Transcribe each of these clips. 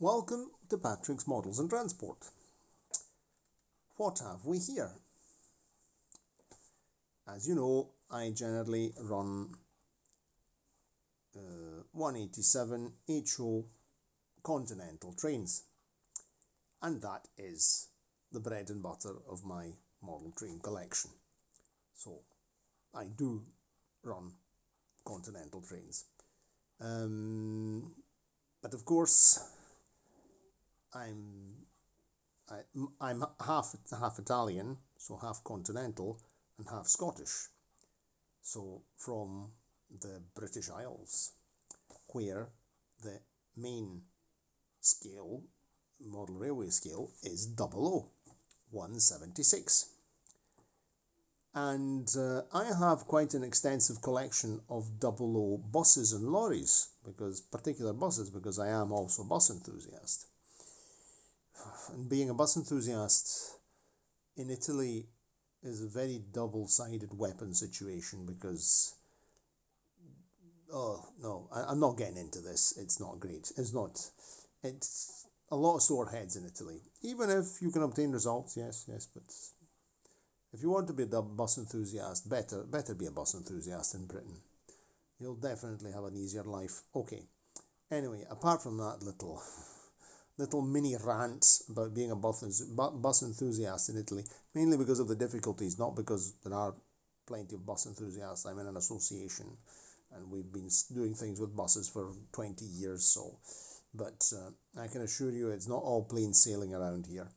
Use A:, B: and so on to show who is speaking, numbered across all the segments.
A: Welcome to Patrick's Models and Transport. What have we here? As you know, I generally run 187 HO continental trains, and that is the bread and butter of my model train collection. So I do run continental trains, but of course I'm half Italian, so half continental and half Scottish, so from the British Isles, where the main scale, model railway scale, is 176. And I have quite an extensive collection of 00 buses and lorries, because I am also a bus enthusiast. And being a bus enthusiast in Italy is a very double-sided weapon situation, because I'm not getting into this. It's not great. It's a lot of sore heads in Italy, even if you can obtain results. Yes, but if you want to be a bus enthusiast, better be a bus enthusiast in Britain. You'll definitely have an easier life. Okay, anyway, apart from that little mini rant about being a bus enthusiast in Italy, mainly because of the difficulties, not because there are plenty of bus enthusiasts. I'm in an association and we've been doing things with buses for 20 years, but I can assure you it's not all plain sailing around here.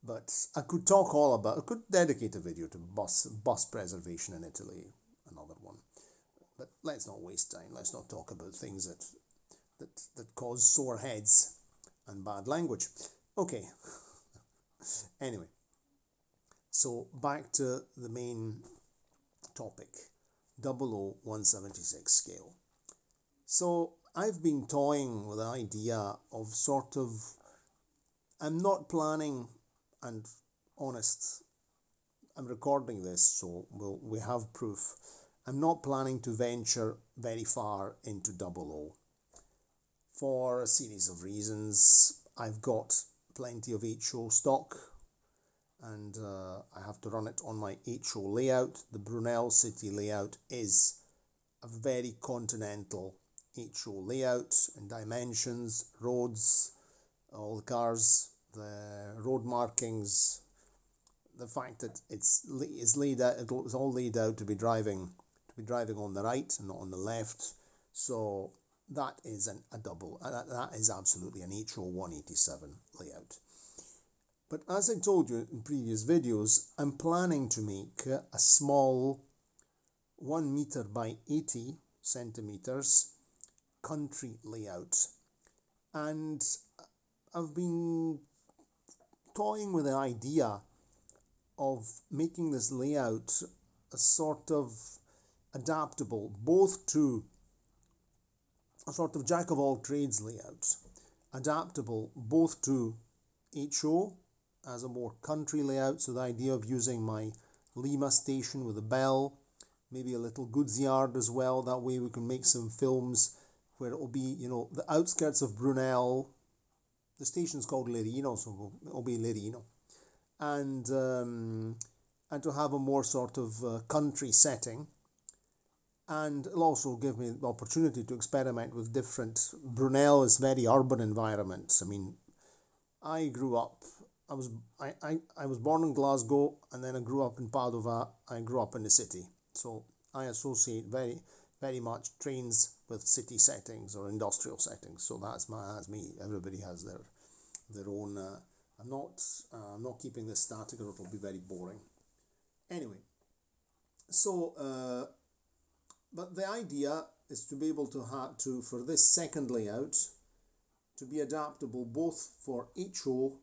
A: But I could dedicate a video to bus preservation in Italy, another one. But let's not waste time. Let's not talk about things that cause sore heads and bad language. Okay. Anyway, so back to the main topic, 176 scale. So I've been toying with the idea of I'm not planning, and honest, I'm recording this, so we have proof. I'm not planning to venture very far into 00. For a series of reasons. I've got plenty of HO stock, and I have to run it on my HO layout. The Brunel City layout is a very continental HO layout in dimensions, roads, all the cars, the road markings, the fact that it's all laid out to be driving on the right and not on the left. So that is that is absolutely an HO 187 layout. But as I told you in previous videos, I'm planning to make a small 1 meter by 80 centimeters country layout. And I've been toying with the idea of making this layout a sort of adaptable, both to a sort of jack of all trades layout, adaptable both to HO as a more country layout, so the idea of using my Lima station with a bell, maybe a little goods yard as well. That way we can make some films where it will be, the outskirts of Brunel. The station's called Lerino, so it will be Lerino, and to have a more sort of country setting. And it'll also give me the opportunity to experiment with different. Brunel is very urban environments. I mean, I was born in Glasgow, and then I grew up in Padova. I grew up in the city, so I associate very, very much trains with city settings or industrial settings. So that's me. Everybody has their own. I'm not keeping this static, or it'll be very boring. Anyway, so. But the idea is to be able to for this second layout, to be adaptable both for HO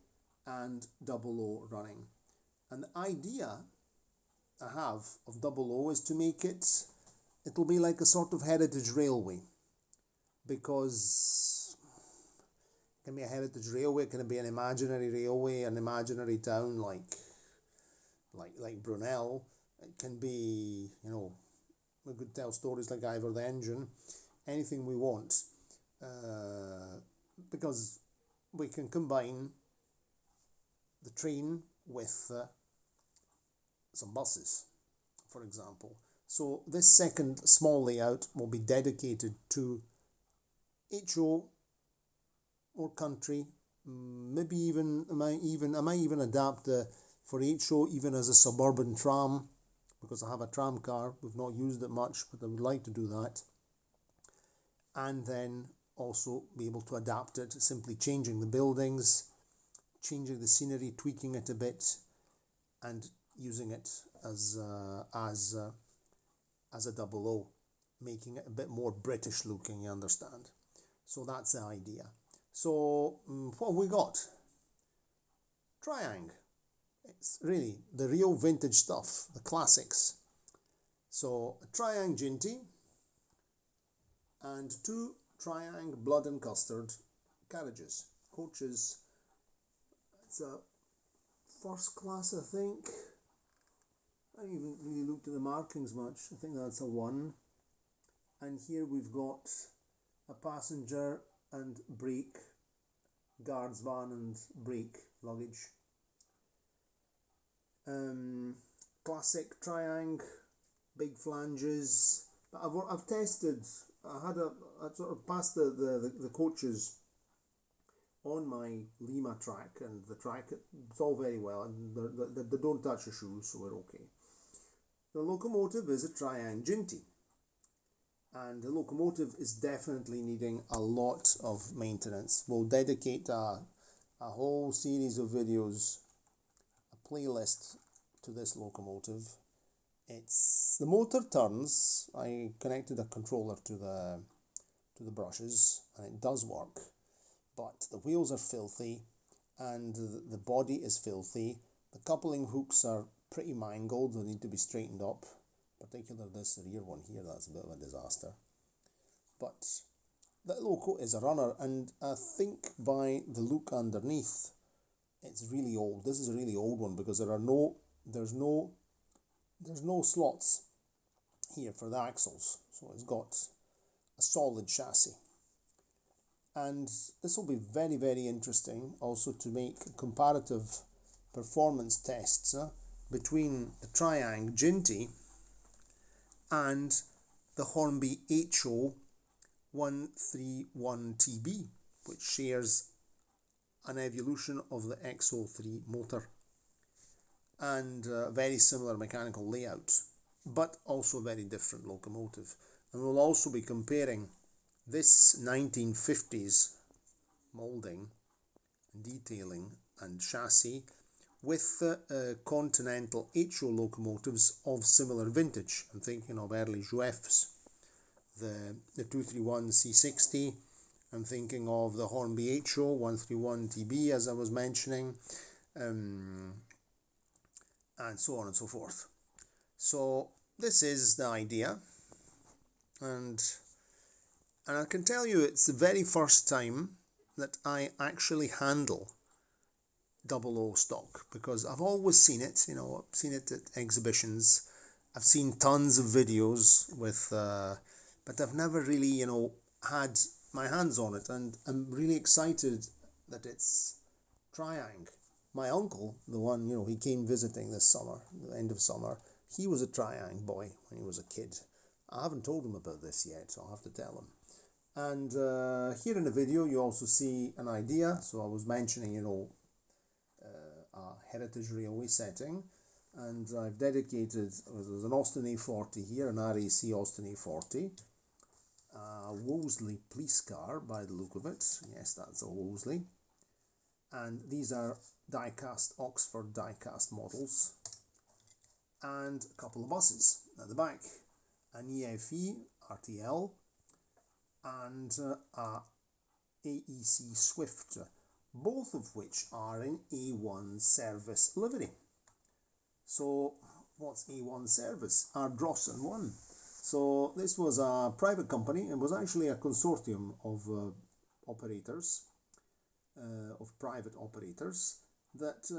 A: and 00 running. And the idea I have of 00 is to make it'll be like a sort of heritage railway, because it can be a heritage railway, it can be an imaginary railway, an imaginary town like Brunel. It can be, we could tell stories like Ivor the Engine, anything we want, because we can combine the train with some buses, for example. So this second small layout will be dedicated to HO or country. Maybe even I might even adapt for HO even as a suburban tram, because I have a tram car. We've not used it much, but I would like to do that. And then also be able to adapt it, simply changing the buildings, changing the scenery, tweaking it a bit, and using it as a double O, making it a bit more British looking, you understand. So that's the idea. So what have we got? Tri-ang. It's really the real vintage stuff, the classics. So a Tri-ang Jinty and 2 Tri-ang Blood and Custard carriages, coaches. It's a first class, I think. I haven't even really looked at the markings much. I think that's a 1. And here we've got a passenger and brake, guards van and brake luggage. Classic Tri-ang, big flanges. But I've tested. I sort of passed the coaches on my Lima track, and the track, it's all very well, and they don't touch your shoes, so we're okay. The locomotive is a Tri-ang Jinty, and the locomotive is definitely needing a lot of maintenance. We'll dedicate a whole series of videos, a playlist to this locomotive. The motor turns. I connected a controller to the brushes, and it does work, but the wheels are filthy and the body is filthy. The coupling hooks are pretty mangled. They need to be straightened up, particularly this rear one here. That's a bit of a disaster, but the loco is a runner, and I think by the look underneath, it's really old. This is a really old one, because there's no slots here for the axles, so it's got a solid chassis. And this will be very, very interesting also to make comparative performance tests between the Tri-ang Jinty and the Hornby HO 131TB, which shares an evolution of the XO3 motor and very similar mechanical layout, but also very different locomotive. And we'll also be comparing this 1950s moulding, detailing and chassis with continental HO locomotives of similar vintage. I'm thinking of early Juefs, the 231 C60. I'm thinking of the Hornby HO 131TB, as I was mentioning, and so on and so forth. So this is the idea, and I can tell you it's the very first time that I actually handle 00 stock, because I've always seen it, I've seen it at exhibitions, I've seen tons of videos with, but I've never really, had my hands on it, and I'm really excited that it's Tri-ang. My uncle, the one, he came visiting this summer, the end of summer, he was a Tri-ang boy when he was a kid. I haven't told him about this yet, so I'll have to tell him. And here in the video you also see an idea. So I was mentioning, a heritage railway setting, and I've dedicated, there's an Austin A40 here, an RAC Austin A40, Wolseley police car by the look of it. Yes, that's a Wolseley. And these are die-cast, Oxford die-cast models, and a couple of buses at the back, an EFE RTL and a AEC Swift, both of which are in A1 service livery. So what's A1 service? Ardrossan 1. So this was a private company. It was actually a consortium of operators, of private operators that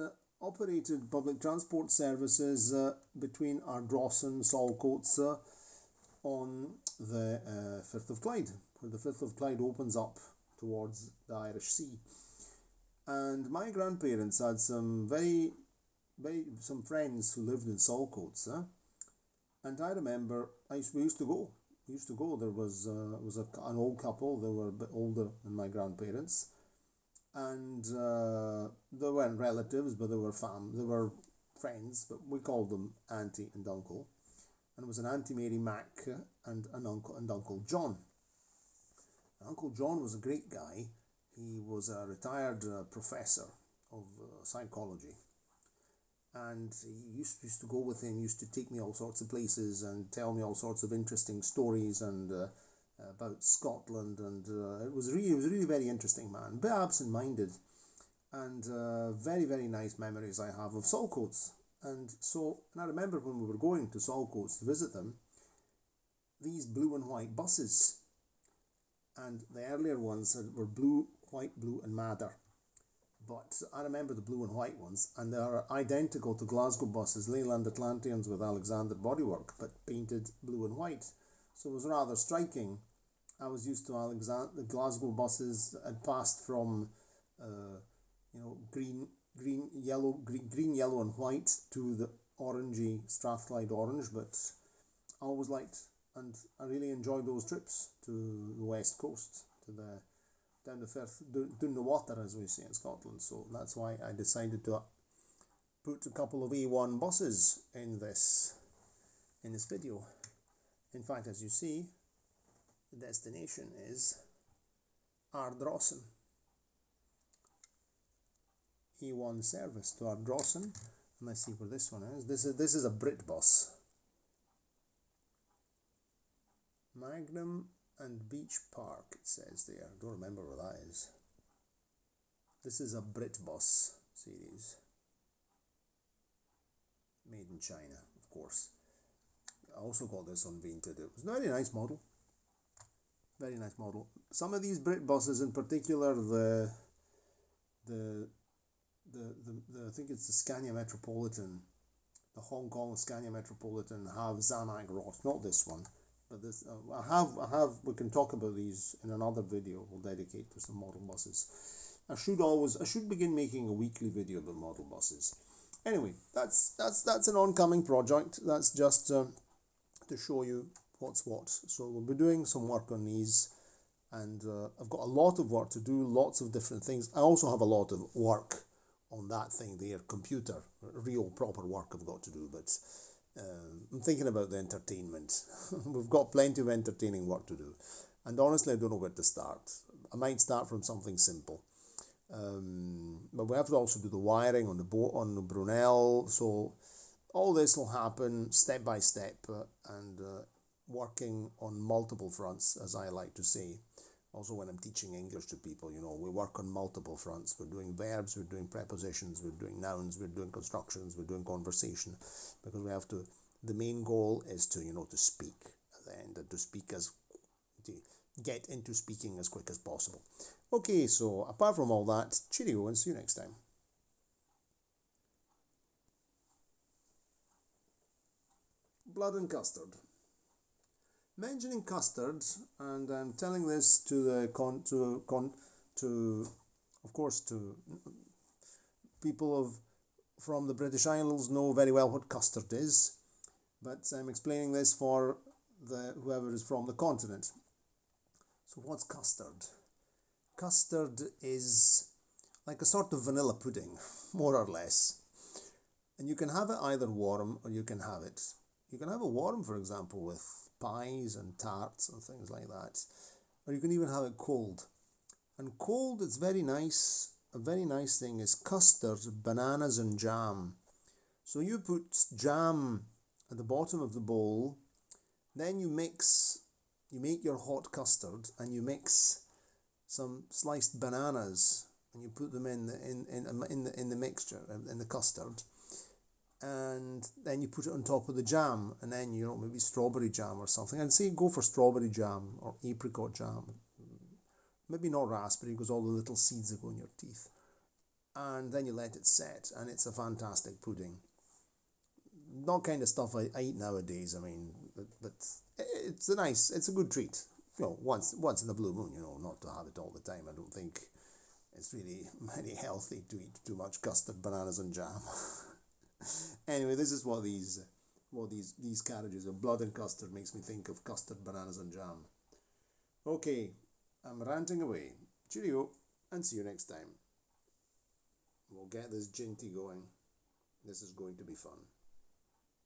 A: operated public transport services between Ardrossan, Saltcoats, on the Firth of Clyde, where the Firth of Clyde opens up towards the Irish Sea. And my grandparents had some some friends who lived in Saltcoats, and I remember we used to go. We used to go. There was an old couple. They were a bit older than my grandparents, and they weren't relatives, but they were friends. But we called them auntie and uncle. And it was an Auntie Mary Mac and an Uncle John. Uncle John was a great guy. He was a retired professor of psychology, and he used to go with him. Used to take me all sorts of places and tell me all sorts of interesting stories and about Scotland. And it was a really very interesting man, a bit absent-minded, and very nice memories I have of Saltcoats. And I remember when we were going to Saltcoats to visit them, these blue and white buses, and the earlier ones were blue, white, blue and madder. But I remember the blue and white ones, and they are identical to Glasgow buses, Leyland Atlanteans with Alexander bodywork, but painted blue and white. So it was rather striking. I was used to the Glasgow buses had passed from, green, yellow and white to the orangey Strathclyde orange, but I always liked, and I really enjoyed those trips to the west coast, down the Firth, down the water, as we say in Scotland. So that's why I decided to put a couple of A1 buses in this video. In fact, as you see, the destination is Ardrossan. A1 service to Ardrossan, and let's see where this one is. This is a Brit bus. Magnum and Beach Park, it says there. I don't remember where that is. This is a Brit bus series, made in China, of course. I also got this on Vinted. It was a very nice model. Very nice model. Some of these Brit buses, in particular, I think it's the Scania Metropolitan, the Hong Kong Scania Metropolitan, have Zanag rot. Not this one, but this. We can talk about these in another video. We'll dedicate to some model buses. I should begin making a weekly video about model buses. Anyway, that's an oncoming project. That's just to show you what's what. So we'll be doing some work on these, and I've got a lot of work to do, lots of different things. I also have a lot of work on that thing there, computer, real proper work I've got to do, but I'm thinking about the entertainment. We've got plenty of entertaining work to do, and honestly I don't know where to start. I might start from something simple, but we have to also do the wiring on the boat, on the Brunel, so all this will happen step by step, and working on multiple fronts, as I like to say. Also, when I'm teaching English to people, we work on multiple fronts. We're doing verbs, we're doing prepositions, we're doing nouns, we're doing constructions, we're doing conversation, because we have to. The main goal is to to speak at the end, and to get into speaking as quick as possible. Okay, so apart from all that, cheerio and see you next time. Blood and custard. Mentioning custard, and I'm telling this to people from the British Isles know very well what custard is, but I'm explaining this for whoever is from the continent. So what's custard? Custard is like a sort of vanilla pudding, more or less, and you can have it either warm or you can have it. You can have it warm, for example, with pies and tarts and things like that, or you can even have it cold. And cold, it's very nice. A very nice thing is custard, bananas and jam. So you put jam at the bottom of the bowl, then you make your hot custard, and you mix some sliced bananas, and you put them in the mixture, in the custard, and then you put it on top of the jam, and then maybe strawberry jam or something. I'd say go for strawberry jam or apricot jam, maybe not raspberry, because all the little seeds that go in your teeth, and then you let it set, and it's a fantastic pudding. Not kind of stuff I eat nowadays. I mean, but it's a good treat. Once in a blue moon, not to have it all the time. I don't think it's really very healthy to eat too much custard, bananas, and jam. Anyway, this is what these carriages of blood and custard makes me think of: custard, bananas, and jam. Okay, I'm ranting away. Cheerio, and see you next time. We'll get this Jinty going. This is going to be fun.